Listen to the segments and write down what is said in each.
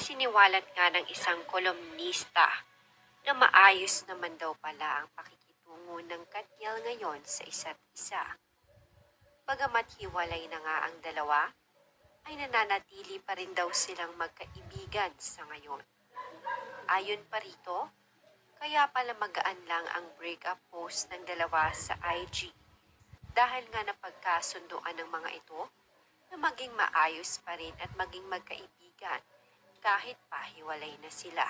Isiniwalat nga ng isang kolumnista na maayos naman daw pala ang pakikitungo ng Katniel ngayon sa isa't isa. Bagamat hiwalay na nga ang dalawa, ay nananatili pa rin daw silang magkaibigan sa ngayon. Ayon pa rito, kaya pala magaan lang ang breakup post ng dalawa sa IG dahil nga napagkasunduan ng mga ito na maging maayos pa rin at maging magkaibigan kahit pahiwalay na sila.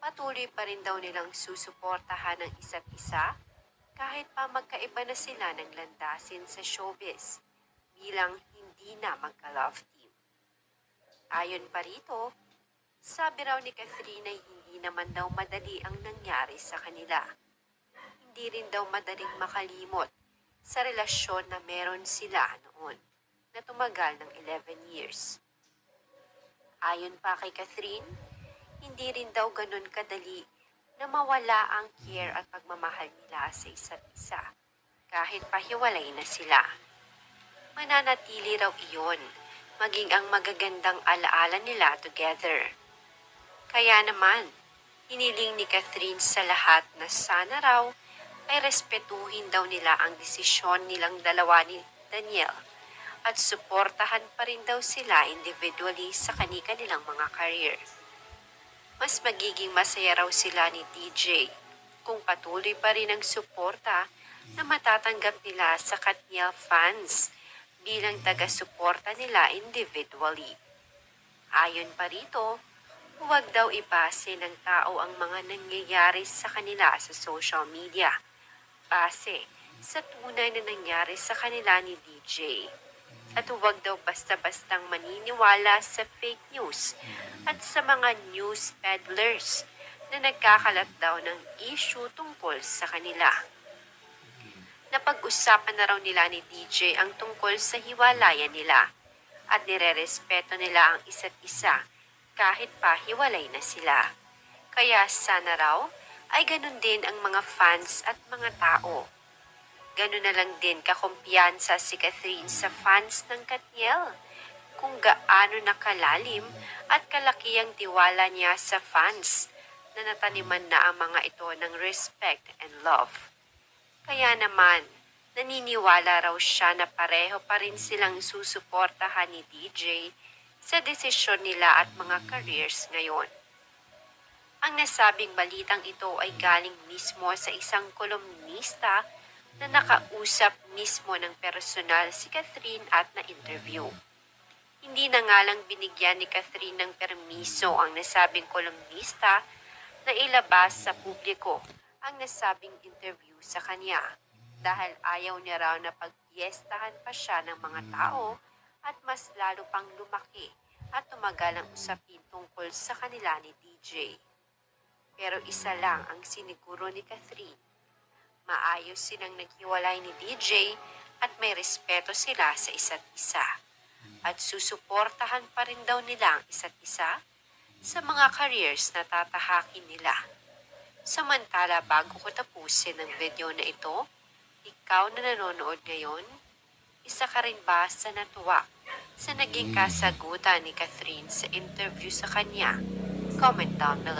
Patuloy pa rin daw nilang susuportahan ang isa't isa kahit pa magkaiba na sila ng landasin sa showbiz bilang hindi na magka-love team. Ayon pa rito, sabi raw ni Catherine ay hindi naman daw madali ang nangyari sa kanila. Hindi rin daw madaling makalimot sa relasyon na meron sila noon na tumagal ng 11 years. Ayon pa kay Catherine, hindi rin daw ganun kadali na mawala ang care at pagmamahal nila sa isa't isa kahit pahiwalay na sila. Mananatili raw iyon, maging ang magagandang alaala nila together. Kaya naman, hiniling ni Catherine sa lahat na sana raw ay respetuhin daw nila ang desisyon nilang dalawa ni Daniel at suportahan pa rin daw sila individually sa kani-kanilang mga career. Mas magiging masaya raw sila ni DJ kung patuloy pa rin ang suporta na matatanggap nila sa Katniel fans bilang taga-suporta nila individually. Ayon pa rito, huwag daw ibase ng tao ang mga nangyayari sa kanila sa social media base sa tunay na nangyari sa kanila ni DJ. At huwag daw basta-bastang maniniwala sa fake news at sa mga news peddlers na nagkakalat daw ng issue tungkol sa kanila. Napag-usapan na raw nila ni DJ ang tungkol sa hiwalayan nila at nirerespeto nila ang isa't isa kahit pa hiwalay na sila. Kaya sana raw ay ganun din ang mga fans at mga tao. Ganun na lang din kakumpiyansa si Catherine sa fans ng Katniel kung gaano nakalalim at kalaki ang tiwala niya sa fans na nataniman na ang mga ito ng respect and love. Kaya naman, naniniwala raw siya na pareho pa rin silang susuportahan ni DJ sa desisyon nila at mga careers ngayon. Ang nasabing balitang ito ay galing mismo sa isang kolumnista na nakausap mismo ng personal si Catherine at na-interview. Hindi na nga lang binigyan ni Catherine ng permiso ang nasabing kolumnista na ilabas sa publiko ang nasabing interview sa kanya dahil ayaw niya raw na pagpiestahan pa siya ng mga tao at mas lalo pang lumaki at tumagal ang usapin tungkol sa kanila ni DJ. Pero isa lang ang siniguro ni Catherine. Maayos silang naghiwalay ni DJ at may respeto sila sa isa't isa. At susuportahan pa rin daw nila ang isa't isa sa mga careers na tatahakin nila. Samantala bago ko tapusin ang video na ito, ikaw na nanonood ngayon, isa ka rin ba sa natuwa sa naging kasagutan ni Catherine sa interview sa kanya? Comment down below.